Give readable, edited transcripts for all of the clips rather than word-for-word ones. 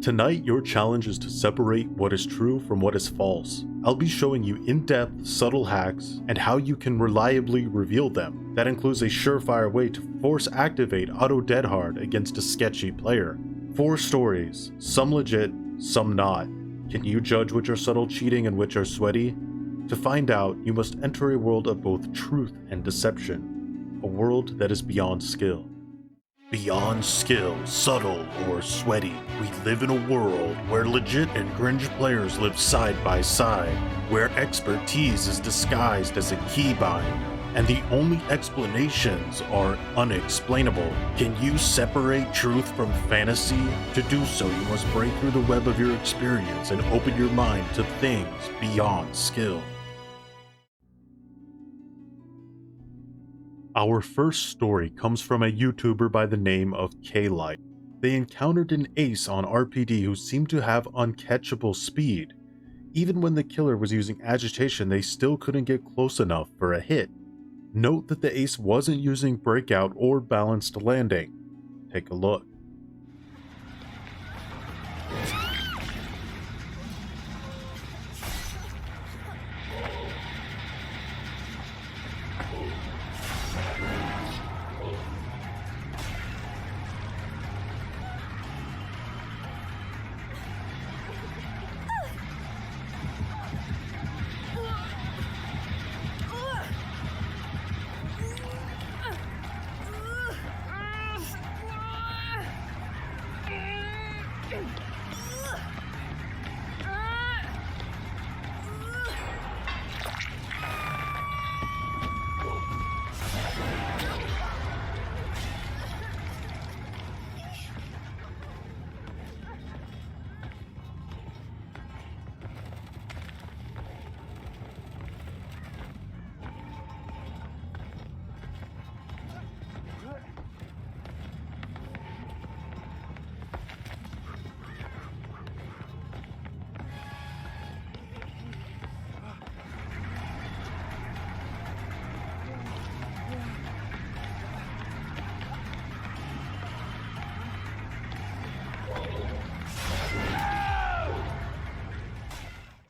Tonight, your challenge is to separate what is true from what is false. I'll be showing you in-depth, subtle hacks and how you can reliably reveal them. That includes a surefire way to force activate auto dead hard against a sketchy player. 4 stories, some legit, some not. Can you judge which are subtle cheating and which are sweaty? To find out, you must enter a world of both truth and deception. A world that is beyond skill. Beyond skill, subtle or sweaty, we live in a world where legit and cringe players live side by side, where expertise is disguised as a keybind, and the only explanations are unexplainable. Can you separate truth from fantasy? To do so, you must break through the web of your experience and open your mind to things beyond skill. Our first story comes from a YouTuber by the name of K-Light. They encountered an ace on RPD who seemed to have uncatchable speed. Even when the killer was using agitation, they still couldn't get close enough for a hit. Note that the ace wasn't using breakout or balanced landing. Take a look.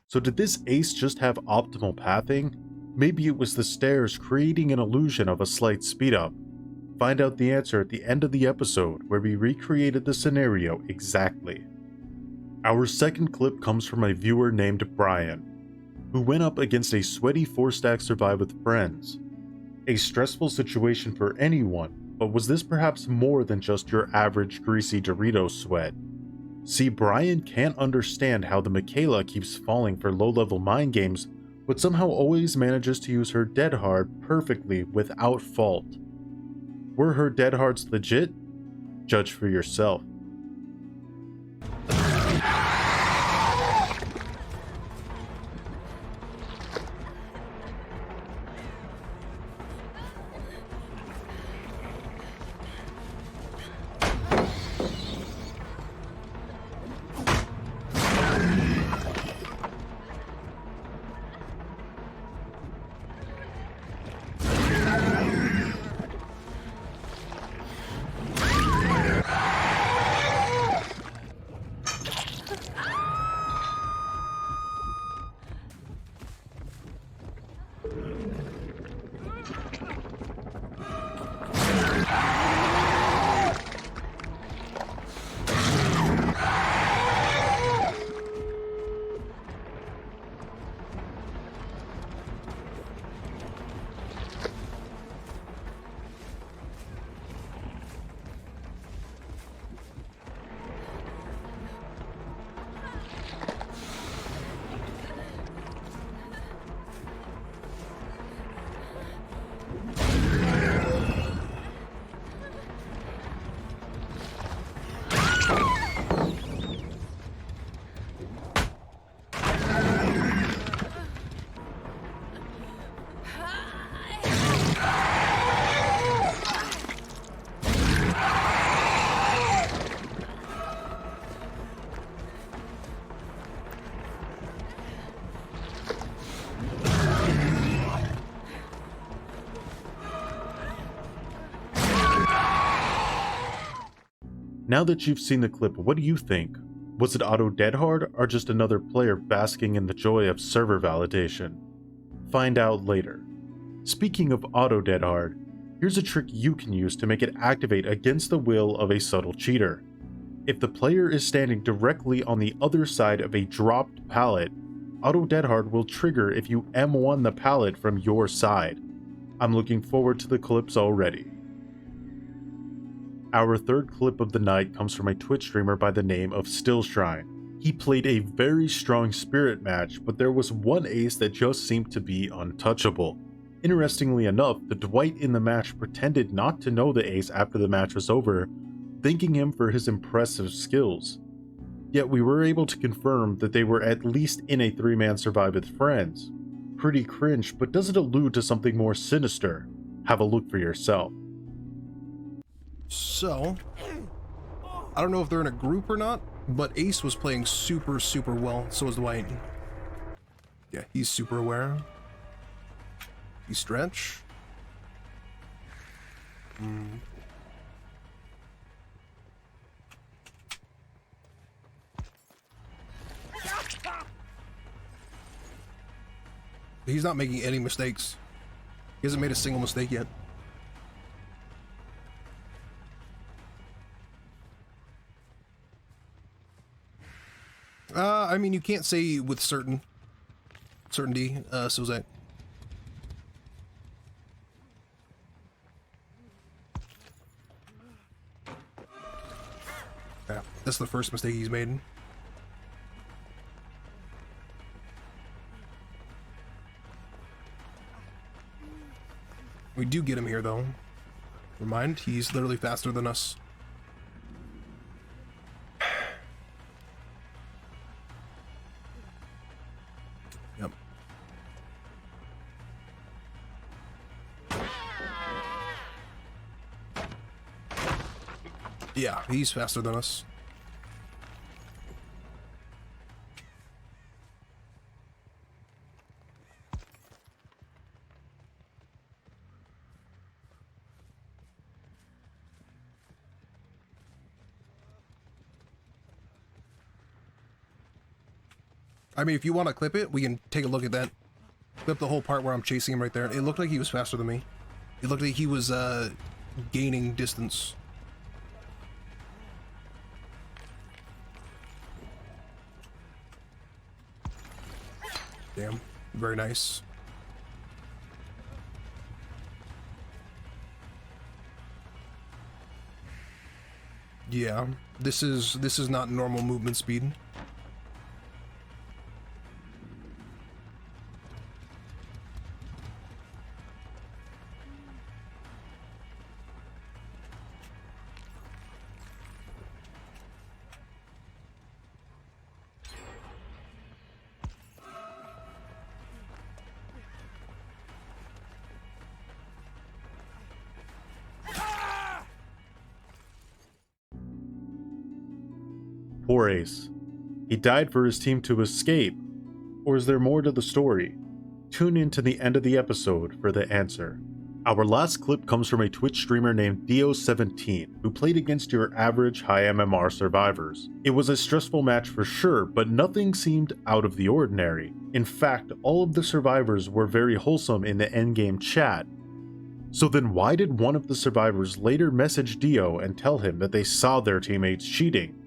So did this ace just have optimal pathing? Maybe it was the stairs creating an illusion of a slight speed up. Find out the answer at the end of the episode where we recreated the scenario exactly. Our second clip comes from a viewer named Brian, who went up against a sweaty 4-stack survive with friends. A stressful situation for anyone, but was this perhaps more than just your average greasy Dorito sweat? See, Brian can't understand how the Michaela keeps falling for low-level mind games, but somehow always manages to use her dead hard perfectly without fault. Were her dead hards legit? Judge for yourself. Now that you've seen the clip, what do you think? Was it Auto Deadhard or just another player basking in the joy of server validation? Find out later. Speaking of Auto Deadhard, here's a trick you can use to make it activate against the will of a subtle cheater. If the player is standing directly on the other side of a dropped pallet, Auto Deadhard will trigger if you M1 the pallet from your side. I'm looking forward to the clips already. Our third clip of the night comes from a Twitch streamer by the name of Stillshrine. He played a very strong spirit match, but there was one ace that just seemed to be untouchable. Interestingly enough, the Dwight in the match pretended not to know the ace after the match was over, thanking him for his impressive skills. Yet we were able to confirm that they were at least in a 3-man survive with friends. Pretty cringe, but does it allude to something more sinister? Have a look for yourself. So, I don't know if they're in a group or not, but Ace was playing super well, so was Dwight. Yeah, he's super aware. You stretch. He's not making any mistakes. He hasn't made a single mistake yet. I mean, you can't say with certainty, so that. Yeah, that's the first mistake he's made. We do get him here, though. Never mind, he's literally faster than us. Yep. Yeah, he's faster than us. I mean, if you want to clip it, we can take a look at that. Clip the whole part where I'm chasing him right there. It looked like he was faster than me. It looked like he was gaining distance. Damn, very nice. Yeah, this is not normal movement speed. Poor Ace. He died for his team to escape, or is there more to the story? Tune in to the end of the episode for the answer. Our last clip comes from a Twitch streamer named Dio17, who played against your average high MMR survivors. It was a stressful match for sure, but nothing seemed out of the ordinary. In fact, all of the survivors were very wholesome in the endgame chat. So then why did one of the survivors later message Dio and tell him that they saw their teammates cheating?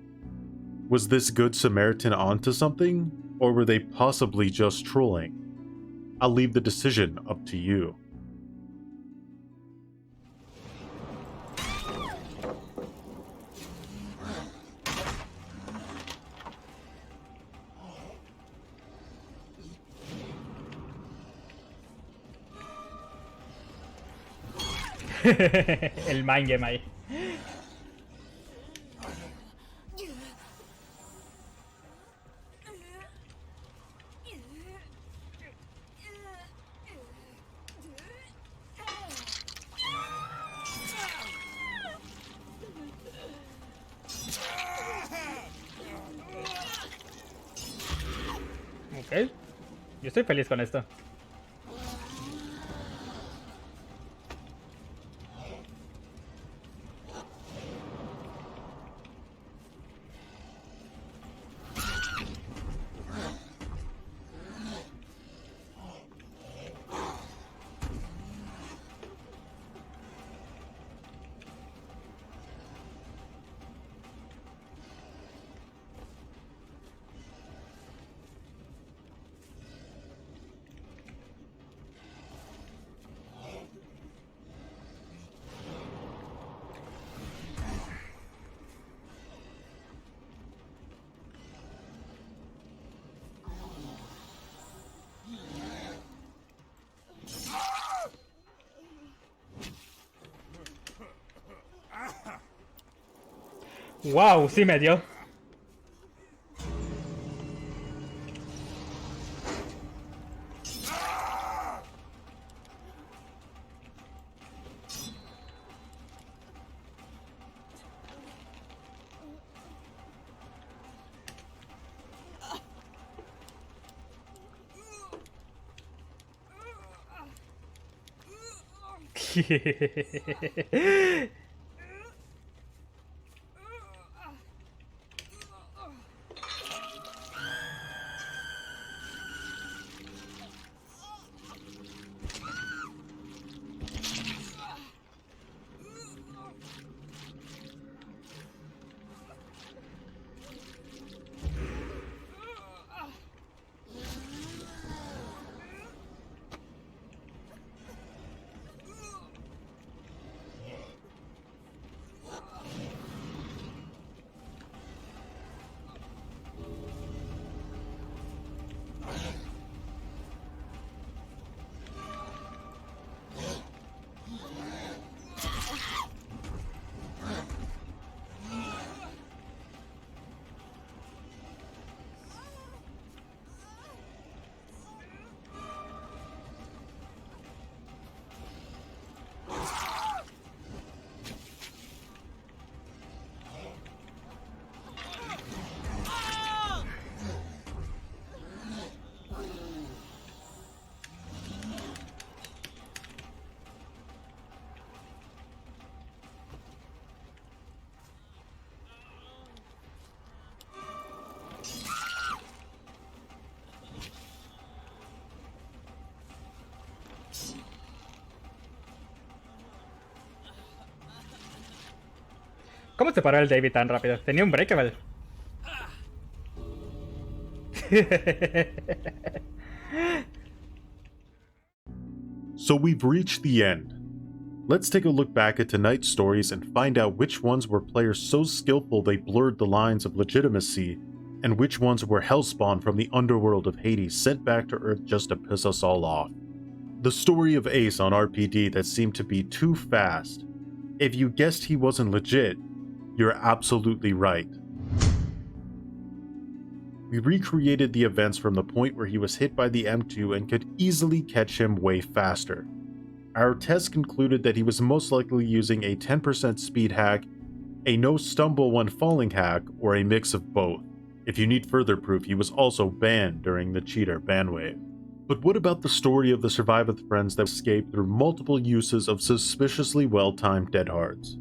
Was this Good Samaritan onto something, or were they possibly just trolling? I'll leave the decision up to you. El mind game ahí. Ok, yo estoy feliz con esto. Wow, sí me dio. ¿Cómo se paró el David tan rápido? Tenía un breakable. So we've reached the end. Let's take a look back at tonight's stories and find out which ones were players so skillful they blurred the lines of legitimacy, and which ones were hellspawn from the underworld of Hades sent back to Earth just to piss us all off. The story of Ace on RPD that seemed to be too fast. If you guessed he wasn't legit, you're absolutely right. We recreated the events from the point where he was hit by the M2 and could easily catch him way faster. Our test concluded that he was most likely using a 10% speed hack, a no stumble when falling hack, or a mix of both. If you need further proof, he was also banned during the cheater ban wave. But what about the story of the Survivorth friends that escaped through multiple uses of suspiciously well-timed dead hards?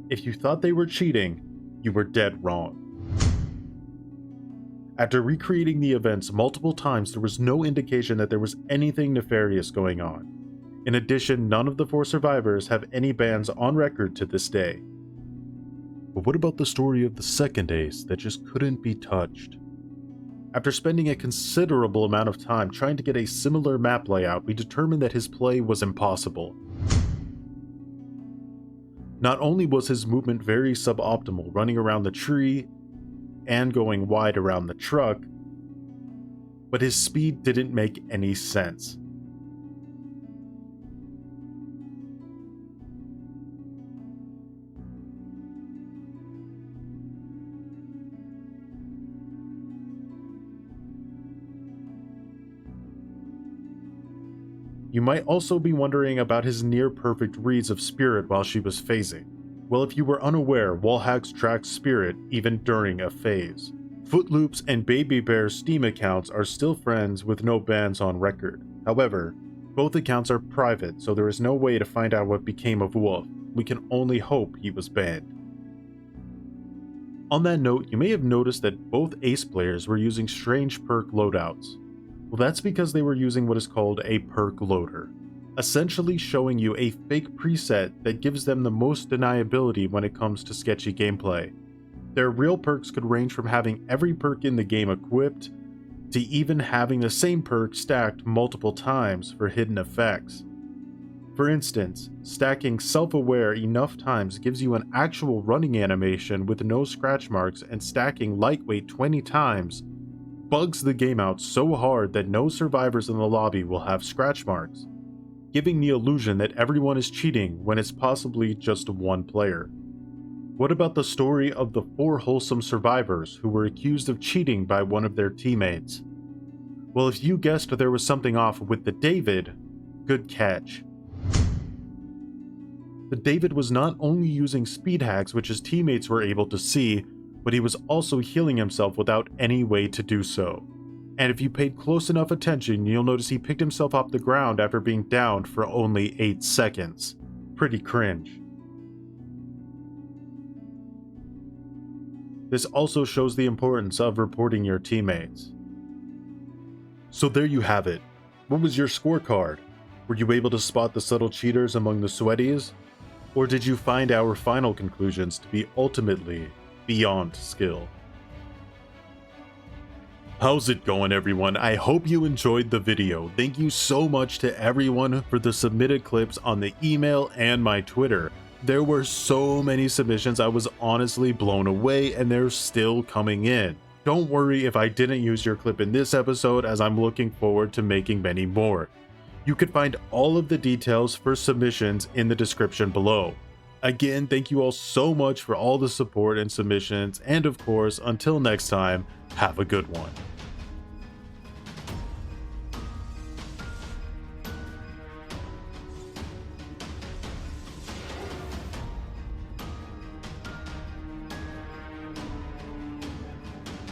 If you thought they were cheating, you were dead wrong. After recreating the events multiple times, there was no indication that there was anything nefarious going on. In addition, none of the 4 survivors have any bans on record to this day. But what about the story of the second Ace that just couldn't be touched? After spending a considerable amount of time trying to get a similar map layout, we determined that his play was impossible. Not only was his movement very suboptimal, running around the tree and going wide around the truck, but his speed didn't make any sense. You might also be wondering about his near-perfect reads of Spirit while she was phasing. Well, if you were unaware, wall hacks track Spirit even during a phase. Footloops and Baby Bear's Steam accounts are still friends with no bans on record. However, both accounts are private, so there is no way to find out what became of Wolf. We can only hope he was banned. On that note, you may have noticed that both Ace players were using strange perk loadouts. Well, that's because they were using what is called a perk loader, essentially showing you a fake preset that gives them the most deniability when it comes to sketchy gameplay. Their real perks could range from having every perk in the game equipped, to even having the same perk stacked multiple times for hidden effects. For instance, stacking Self-Aware enough times gives you an actual running animation with no scratch marks, and stacking Lightweight 20 times bugs the game out so hard that no survivors in the lobby will have scratch marks, giving the illusion that everyone is cheating when it's possibly just one player. What about the story of the 4 wholesome survivors who were accused of cheating by one of their teammates? Well, if you guessed there was something off with the David, good catch. The David was not only using speed hacks which his teammates were able to see, but he was also healing himself without any way to do so. And if you paid close enough attention, you'll notice he picked himself off the ground after being downed for only 8 seconds. Pretty cringe. This also shows the importance of reporting your teammates. So there you have it. What was your scorecard? Were you able to spot the subtle cheaters among the sweaties? Or did you find our final conclusions to be ultimately beyond skill? How's it going, everyone? I hope you enjoyed the video. Thank you so much to everyone for the submitted clips on the email and my Twitter. There were so many submissions, I was honestly blown away, and they're still coming in. Don't worry if I didn't use your clip in this episode, as I'm looking forward to making many more. You can find all of the details for submissions in the description below. Again, thank you all so much for all the support and submissions, and of course, until next time, have a good one.